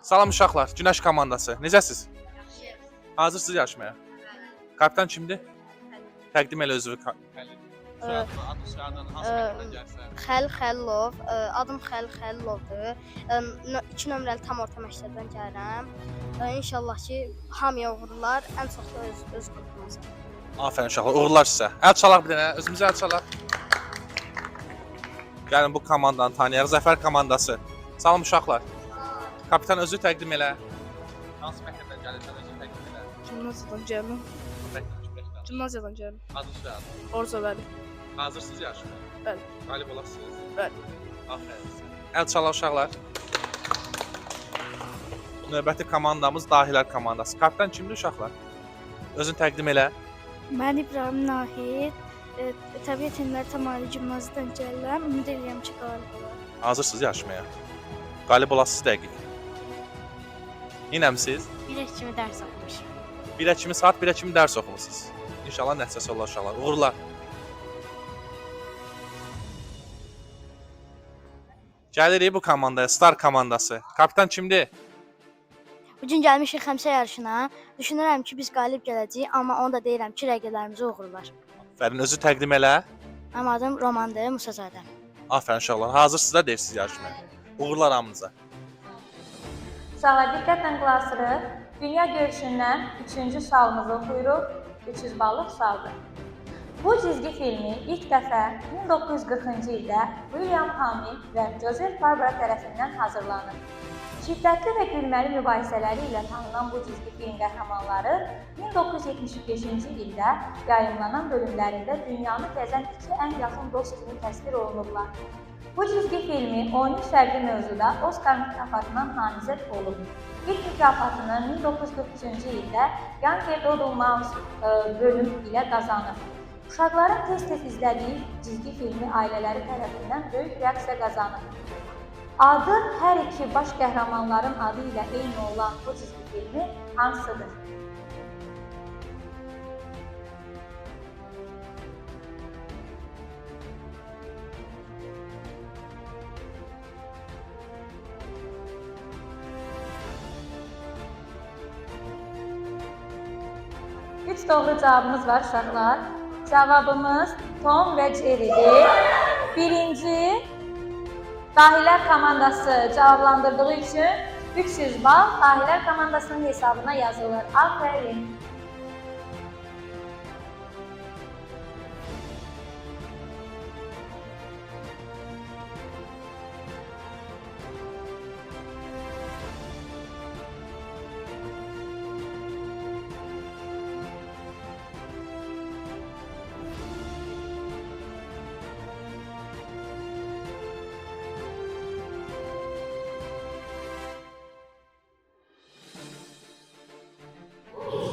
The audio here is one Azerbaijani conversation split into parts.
Salam uşaqlar, Günəş komandası. Necəsiz? Hazırsınız yarışmaya? Kapitan kimdir? Təqdim elə özünü. Xəlil Xəlilov, adım Xəlil Xəlilovdur. 2 nömrəli tam orta məktəbdən gəlirəm. İnşallah ki, hamıya uğurlar, ən çox da öz qrupumuza. Afərin uşaqlar, uğurlar sizə. Əl çalaq bir dənə, özümüzə əl çalaq. Gəlin bu komandanı tanıyaq, Zəfər komandası. Salam uşaqlar. Kapitan özü təqdim elə. Hansı məktəbdən gəlirsən, özü təqdim elə. Gimnaziyadan gəlirəm. Gimnaziyadan gəlirəm. Adınız və adı. Orza bəli. Hazırsınız yarışmaya? Bəli. Qalib olasınız? Bəli. Afərin sizə. Əl çalaq uşaqlar. Növbəti komandamız Dahilər komandası. Kapitan kimdir uşaqlar? Özünü təqdim elə. Mən İbrahim Nahid. Təbiət elmləri Tamari Gimnaziyadan gəlirəm. Ümid edirəm ki, qalib olar. Hazırsınız yarışmaya? Qalib olasınız dəqiq. Yenə siz? Bir kimi dərs oxumuşam. 1-ə kimi saat, 1-ə kimi dərs oxumusunuz. İnşallah nəticəsi olar uşaqlar. Uğurlar. Gəlirik bu komandaya, Star komandası. Kapitan kimdir? Bugün gəlmişik Xəmsə yarışına. Düşünürəm ki, biz qalib gələcəyik, amma onu da deyirəm ki, rəqiblərimizə uğurlar. Afərin, özü təqdim elə. Mənim adım Romandır Musazadə. Afərin uşaqlar. Hazırsınız da deyirsiniz yarışmaya. Uğurlar hamınıza. Uşaqlar diqqətlə qulaq asırıq. Dünya görüşündən 3-cü sualımızı oxuyuruq. 300 ballıq sualdır. Bu cizgi filmi ilk dəfə 1940-cı ildə William Hamill və Joseph Barbera tərəfindən hazırlanıb. Şiddətli və gülməli mübahisələri ilə tanınan bu cizgi film qəhrəmanları 1975-ci ildə yayımlanan bölümlərində dünyanı gəzən iki ən yaxın dost kimi təsvir olunublar. Bu cizgi filmi 13 fərqli mövzuda Oscar mükafatından namizəd olub. İlk mükafatını 1943-cü ildə Younger Doodle Mouse bölüm ilə qazanıb. Uşaqların tez-tez izlədiyi cizgi filmi ailələri tərəfindən böyük reaksiya qazanıb. Adı hər iki baş qəhrəmanların adı ilə eyni olan bu cizgi filmi hansıdır? Üç doğru cavabımız var uşaqlar. Cavabımız Tom və Jerry'dir. Birinci, Dahilər komandası cavablandırdığı üçün 300 bal Dahilər komandasının hesabına yazılır. Afərin.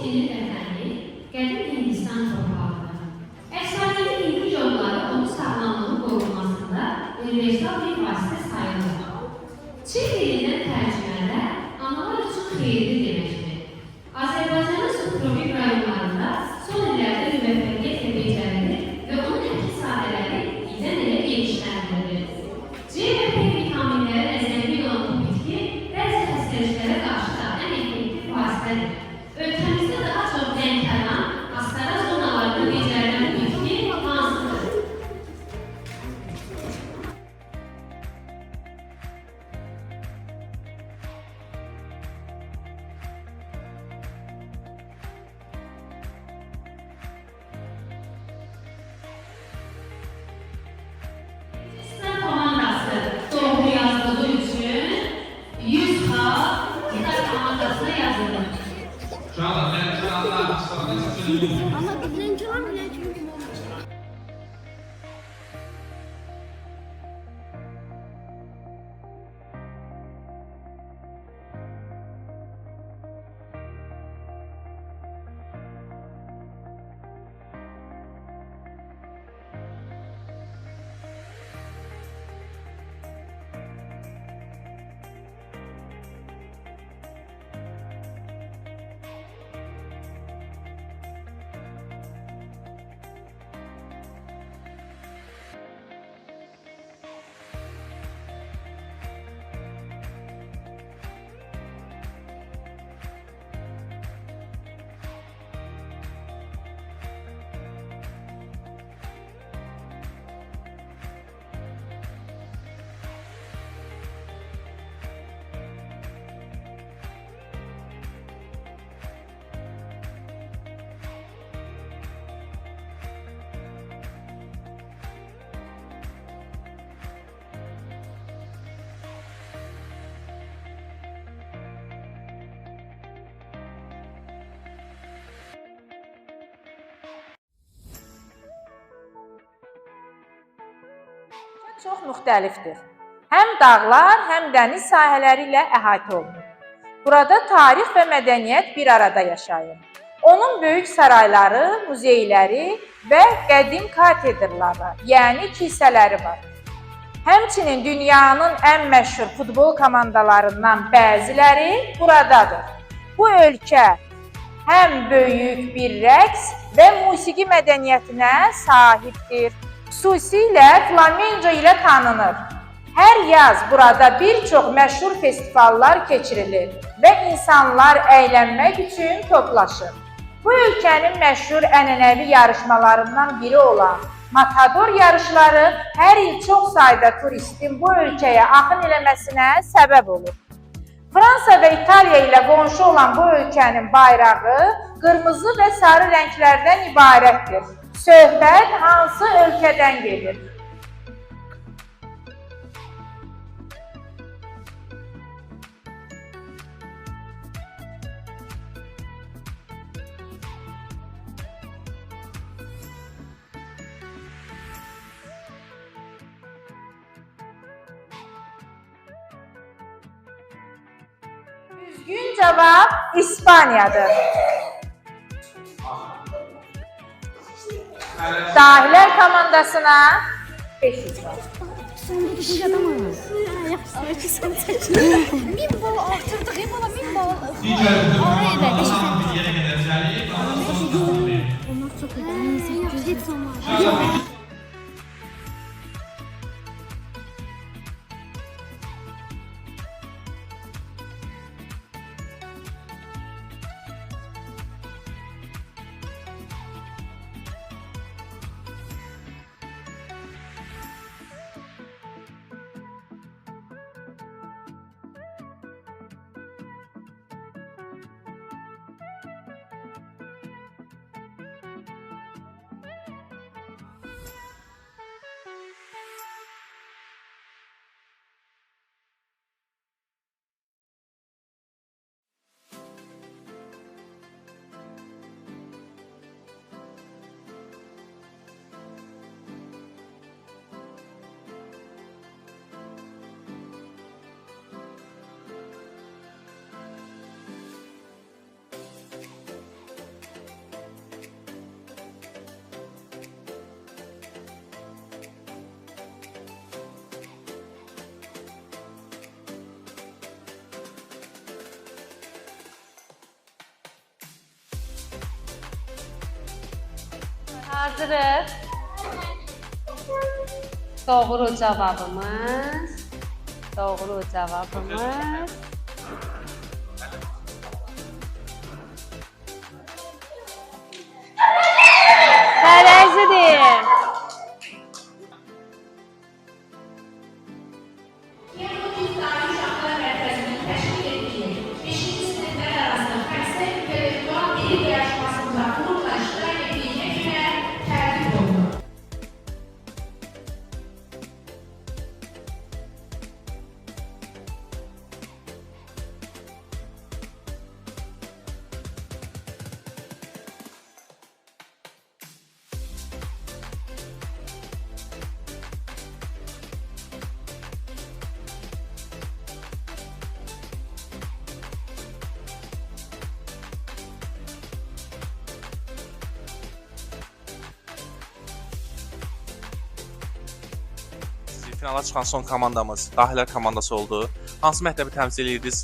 Senin efendi, qədim Hindistan torpağıdır. Əksəriyyəti Hindli yolları onun sağlamlığının qorunmasında universal bir vasitə sayılır. Çin dilindən tərcümədə analar üçün xeyirli deməkdir. Azərbaycanın subtropik rayonlarında son illərdə müvəffəqiyyətlə becərilir və onun əkin sahələri ildən ilə genişləndirilir. C və P vitaminlərə zəngin olan bu bitki bəzi xəstəliklərə qarşı da ən effektiv vasitədir. Ölkəmizdə daha çox Lənkəran, Astara zonalarında becərilən bu bitki hansıdır? Sizin komandası doğru yazdığı üçün 100 bal Sizin komandasına yazılır. Uşaqlar, mən uşaqlar hastalıqdan sizin Amma bizimkiler bile çünkü çox müxtəlifdir. Həm dağlar, həm dəniz sahələri ilə əhatə olunur. Burada tarix və mədəniyyət bir arada yaşayır. Onun böyük sarayları, muzeyləri və qədim katedraları, yəni kilsələri var. Həmçinin dünyanın ən məşhur futbol komandalarından bəziləri buradadır. Bu ölkə həm böyük bir rəqs və musiqi mədəniyyətinə sahibdir. Xüsusilə flamenco ilə tanınır. Hər yaz burada bir çox məşhur festivallar keçirilir və insanlar əylənmək üçün toplaşır. Bu ölkənin məşhur ənənəvi yarışmalarından biri olan Matador yarışları hər il çox sayda turistin bu ölkəyə axın eləməsinə səbəb olur. Fransa və İtaliya ilə qonşu olan bu ölkənin bayrağı qırmızı və sarı rənglərdən ibarətdir. Söhbət hansı ölkədən gedir? Düzgün cavab İspaniyadır. Dahilər komandasına 500 var. Min bal artırdıq, bala, min bal. Digər qırmızılardan bir yerə qədər gəlib, Onlar çox idi. Heç zaman. Hazırıq. Doğru cavabımız. Doğru cavabımız. Tərəzidir. Finala çıxan son komandamız Dahilər komandası oldu. Hansı məktəbi təmsil edirdiniz?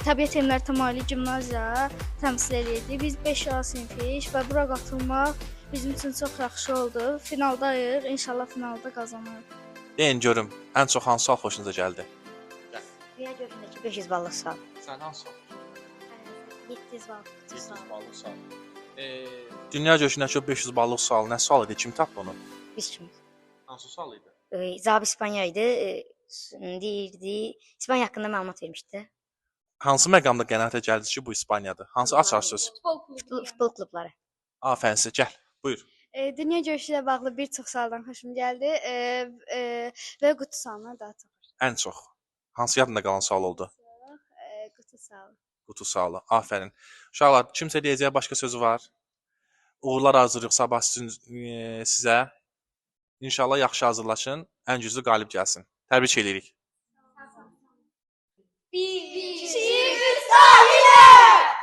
Təbiət elmləri təmayüllü gimnaziya təmsil edirdi. Biz 5A sinifiyik və bura qatılmaq bizim üçün çox yaxşı oldu. Finaldayıq, inşallah finalda qazanarıq. Deyin görüm, ən çox hansı sual xoşunuza gəldi? Dünya görüşündəki 500 ballıq sual. Sən hansı sual? 700 ballıq. 700 ballıq sual. Dünya görüşündəki 500 ballıq sual nə sual idi? Kim tapdı onu? Biz kimi. Hansı sual idi? Cavab İspaniya idi. Deyirdi, İspaniya haqqında məlumat vermişdi. Hansı məqamda qənaətə gəldiniz ki, bu İspaniyadır? Hansı açar söz? Futbol klubları. Afərin sizə, gəl, buyur. Dünya görüşü ilə bağlı bir çox sualdan xoşum gəldi və qutu sualına daha çox. Ən çox. Hansı yadında qalan sual oldu? Qutu sualı. Qutu sualı. Afərin. Uşaqlar, kimsə deyəcəyi başqa sözü var? Uğurlar arzulayırıq sabah sizə. İnşallah yaxşı hazırlaşın, ən güclü qalib gəlsin. Təbrik edirik. Birinci Sahilə!